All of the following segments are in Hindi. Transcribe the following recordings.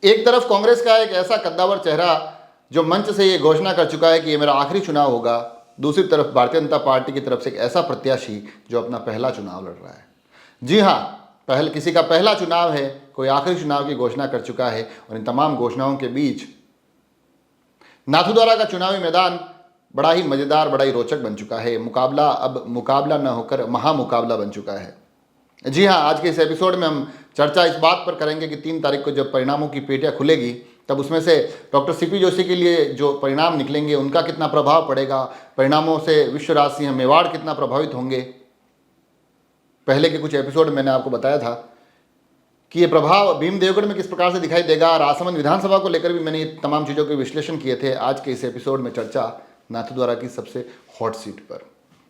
एक तरफ कांग्रेस का एक ऐसा कद्दावर चेहरा जो मंच से ये घोषणा कर चुका है कि ये मेरा आखिरी चुनाव होगा, दूसरी तरफ भारतीय जनता पार्टी की तरफ से एक ऐसा प्रत्याशी जो अपना पहला चुनाव लड़ रहा है। जी हाँ, किसी का पहला चुनाव है, कोई आखिरी चुनाव की घोषणा कर चुका है। और इन तमाम घोषणाओं के बीच नाथद्वारा का चुनावी मैदान बड़ा ही मज़ेदार, बड़ा ही रोचक बन चुका है। मुकाबला अब मुकाबला न होकर महामुकाबला बन चुका है। जी हाँ, आज के इस एपिसोड में हम चर्चा इस बात पर करेंगे कि 3 तारीख को जब परिणामों की पेटियाँ खुलेगी तब उसमें से डॉक्टर सीपी जोशी के लिए जो परिणाम निकलेंगे उनका कितना प्रभाव पड़ेगा, परिणामों से विश्वराज सिंह मेवाड़ कितना प्रभावित होंगे। पहले के कुछ एपिसोड मैंने आपको बताया था कि ये प्रभाव भीम देवगढ़ में किस प्रकार से दिखाई देगा। राजसमंद विधानसभा को लेकर भी मैंने ये तमाम चीज़ों के विश्लेषण किए थे। आज के इस एपिसोड में चर्चा नाथद्वारा की सबसे हॉट सीट पर।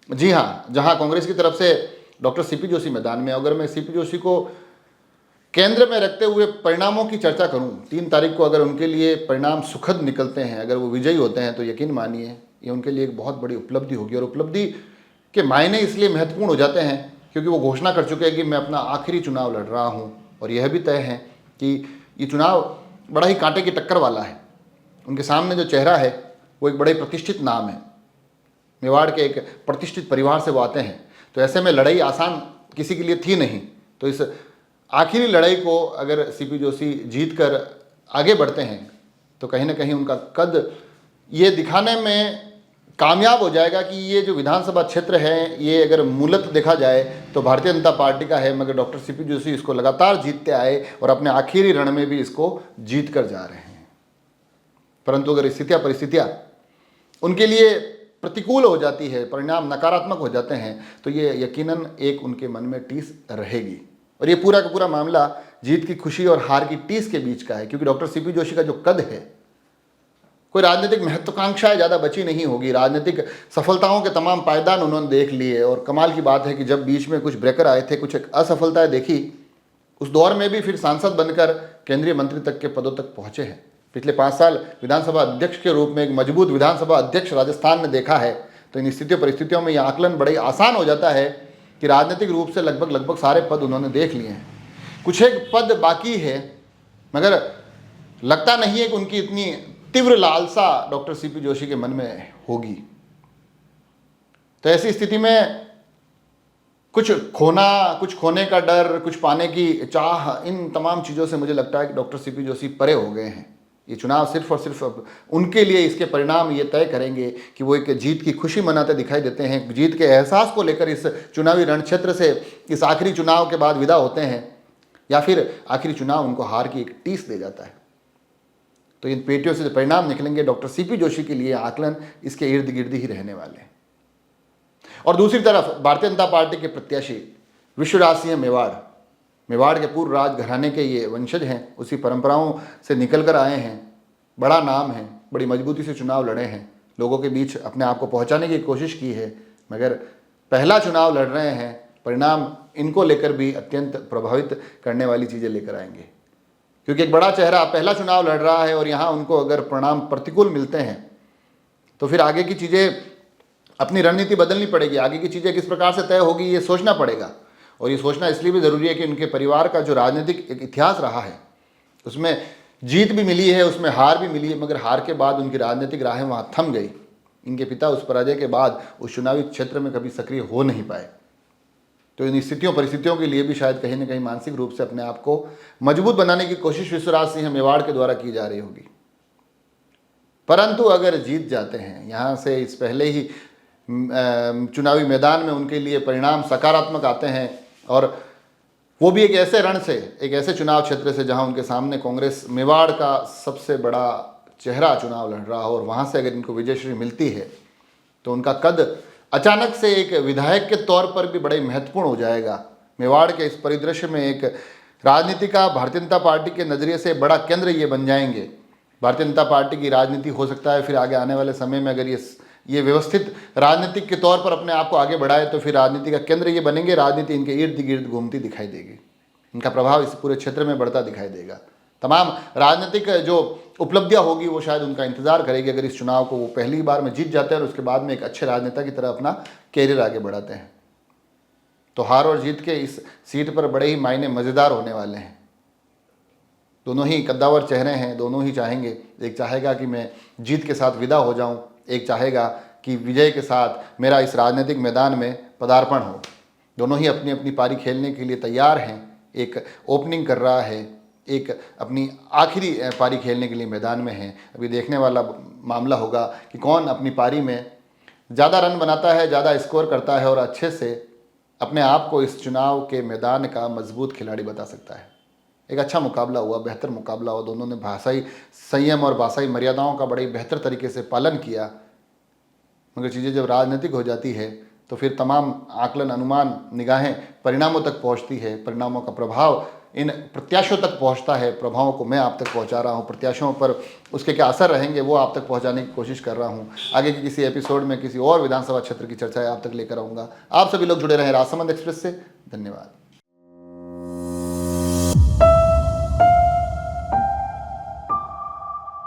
जी हाँ, जहाँ कांग्रेस की तरफ से डॉक्टर सीपी जोशी मैदान में। अगर मैं सीपी जोशी को केंद्र में रखते हुए परिणामों की चर्चा करूं, 3 तारीख को अगर उनके लिए परिणाम सुखद निकलते हैं, अगर वो विजयी होते हैं, तो यकीन मानिए ये उनके लिए एक बहुत बड़ी उपलब्धि होगी। और उपलब्धि के मायने इसलिए महत्वपूर्ण हो जाते हैं क्योंकि वो घोषणा कर चुके हैं कि मैं अपना आखिरी चुनाव लड़ रहा हूँ। और यह भी तय है कि ये चुनाव बड़ा ही कांटे की टक्कर वाला है। उनके सामने जो चेहरा है वो एक बड़े प्रतिष्ठित नाम है, मेवाड़ के एक प्रतिष्ठित परिवार से वो आते हैं। तो ऐसे में लड़ाई आसान किसी के लिए थी नहीं। तो इस आखिरी लड़ाई को अगर सीपी जोशी जीत कर आगे बढ़ते हैं तो कहीं ना कहीं उनका कद ये दिखाने में कामयाब हो जाएगा कि ये जो विधानसभा क्षेत्र है ये अगर मूलत देखा जाए तो भारतीय जनता पार्टी का है, मगर डॉक्टर सीपी जोशी इसको लगातार जीतते आए और अपने आखिरी रण में भी इसको जीत कर जा रहे हैं। परंतु अगर परिस्थितियाँ उनके लिए प्रतिकूल हो जाती है, परिणाम नकारात्मक हो जाते हैं, तो ये यकीनन एक उनके मन में टीस रहेगी। और ये पूरा का पूरा मामला जीत की खुशी और हार की टीस के बीच का है। क्योंकि डॉक्टर सीपी जोशी का जो कद है, कोई राजनीतिक महत्वाकांक्षाएं ज़्यादा बची नहीं होगी। राजनीतिक सफलताओं के तमाम पायदान उन्होंने देख लिए। और कमाल की बात है कि जब बीच में कुछ ब्रेकर आए थे, कुछ असफलताएं देखी, उस दौर में भी फिर सांसद बनकर केंद्रीय मंत्री तक के पदों तक पहुंचे हैं। पिछले 5 साल विधानसभा अध्यक्ष के रूप में एक मजबूत विधानसभा अध्यक्ष राजस्थान ने देखा है। तो इन स्थितियों परिस्थितियों में यह आकलन बड़े आसान हो जाता है कि राजनीतिक रूप से लगभग सारे पद उन्होंने देख लिए हैं। कुछ एक पद बाकी है, मगर लगता नहीं है कि उनकी इतनी तीव्र लालसा डॉक्टर सीपी जोशी के मन में होगी। तो ऐसी स्थिति में कुछ खोने का डर, कुछ पाने की चाह, इन तमाम चीज़ों से मुझे लगता है कि डॉक्टर सीपी जोशी परे हो गए हैं। ये चुनाव सिर्फ और सिर्फ उनके लिए, इसके परिणाम ये तय करेंगे कि वो एक जीत की खुशी मनाते दिखाई देते हैं, जीत के एहसास को लेकर इस चुनावी रण क्षेत्र से इस आखिरी चुनाव के बाद विदा होते हैं, या फिर आखिरी चुनाव उनको हार की एक टीस दे जाता है। तो इन पेटियों से जो परिणाम निकलेंगे डॉक्टर सीपी जोशी के लिए आकलन इसके इर्द गिर्द ही रहने वाले हैं। और दूसरी तरफ भारतीय जनता पार्टी के प्रत्याशी विश्वराज सिंह मेवाड़ के पूर्व राजघराने के ये वंशज हैं, उसी परंपराओं से निकल कर आए हैं, बड़ा नाम है, बड़ी मजबूती से चुनाव लड़े हैं, लोगों के बीच अपने आप को पहुंचाने की कोशिश की है, मगर पहला चुनाव लड़ रहे हैं। परिणाम इनको लेकर भी अत्यंत प्रभावित करने वाली चीज़ें लेकर आएंगे। क्योंकि एक बड़ा चेहरा पहला चुनाव लड़ रहा है और यहाँ उनको अगर परिणाम प्रतिकूल मिलते हैं तो फिर आगे की चीज़ें, अपनी रणनीति बदलनी पड़ेगी। आगे की चीज़ें किस प्रकार से तय होगी ये सोचना पड़ेगा। और ये सोचना इसलिए भी ज़रूरी है कि उनके परिवार का जो राजनीतिक एक इतिहास रहा है उसमें जीत भी मिली है, उसमें हार भी मिली है, मगर हार के बाद उनकी राजनीतिक राहें वहाँ थम गई। इनके पिता उस पराजय के बाद उस चुनावी क्षेत्र में कभी सक्रिय हो नहीं पाए। तो इन स्थितियों परिस्थितियों के लिए भी शायद कहीं ना कहीं मानसिक रूप से अपने आप को मजबूत बनाने की कोशिश विश्वराज सिंह मेवाड़ के द्वारा की जा रही होगी। परंतु अगर जीत जाते हैं यहाँ से, इस पहले ही चुनावी मैदान में उनके लिए परिणाम सकारात्मक आते हैं, और वो भी एक ऐसे रण से, एक ऐसे चुनाव क्षेत्र से जहाँ उनके सामने कांग्रेस मेवाड़ का सबसे बड़ा चेहरा चुनाव लड़ रहा हो, और वहाँ से अगर इनको विजयश्री मिलती है तो उनका कद अचानक से एक विधायक के तौर पर भी बड़े महत्वपूर्ण हो जाएगा। मेवाड़ के इस परिदृश्य में एक राजनीति का भारतीय जनता पार्टी के नज़रिए से बड़ा केंद्र ये बन जाएंगे। भारतीय जनता पार्टी की राजनीति हो सकता है फिर आगे आने वाले समय में अगर ये व्यवस्थित राजनीतिक के तौर पर अपने आप को आगे बढ़ाए तो फिर राजनीति का केंद्र ये बनेंगे। राजनीति इनके इर्द गिर्द घूमती दिखाई देगी, इनका प्रभाव इस पूरे क्षेत्र में बढ़ता दिखाई देगा। तमाम राजनीतिक जो उपलब्धियां होगी वो शायद उनका इंतजार करेगी अगर इस चुनाव को वो पहली बार में जीत जाते हैं और उसके बाद में एक अच्छे राजनेता की तरह अपना कैरियर आगे बढ़ाते हैं। तो हार और जीत के इस सीट पर बड़े ही मायने मज़ेदार होने वाले हैं। दोनों ही कद्दावर चेहरे हैं, दोनों ही चाहेंगे, एक चाहेगा कि मैं जीत के साथ विदा हो जाऊं, एक चाहेगा कि विजय के साथ मेरा इस राजनीतिक मैदान में पदार्पण हो। दोनों ही अपनी अपनी पारी खेलने के लिए तैयार हैं। एक ओपनिंग कर रहा है, एक अपनी आखिरी पारी खेलने के लिए मैदान में है। अभी देखने वाला मामला होगा कि कौन अपनी पारी में ज़्यादा रन बनाता है, ज़्यादा स्कोर करता है और अच्छे से अपने आप को इस चुनाव के मैदान का मजबूत खिलाड़ी बता सकता है। एक अच्छा मुकाबला हुआ, बेहतर मुकाबला हुआ। दोनों ने भाषाई संयम और भाषाई मर्यादाओं का बड़े बेहतर तरीके से पालन किया। मगर चीज़ें जब राजनीतिक हो जाती है तो फिर तमाम आकलन, अनुमान, निगाहें परिणामों तक पहुंचती है। परिणामों का प्रभाव इन प्रत्याशियों तक पहुंचता है। प्रभावों को मैं आप तक पहुंचा रहा हूं, प्रत्याशियों पर उसके क्या असर रहेंगे वो आप तक पहुंचाने की कोशिश कर रहा हूं। आगे के किसी एपिसोड में किसी और विधानसभा क्षेत्र की चर्चाएं आप तक लेकर आऊँगा। आप सभी लोग जुड़े रहें राजसमंद एक्सप्रेस से। धन्यवाद।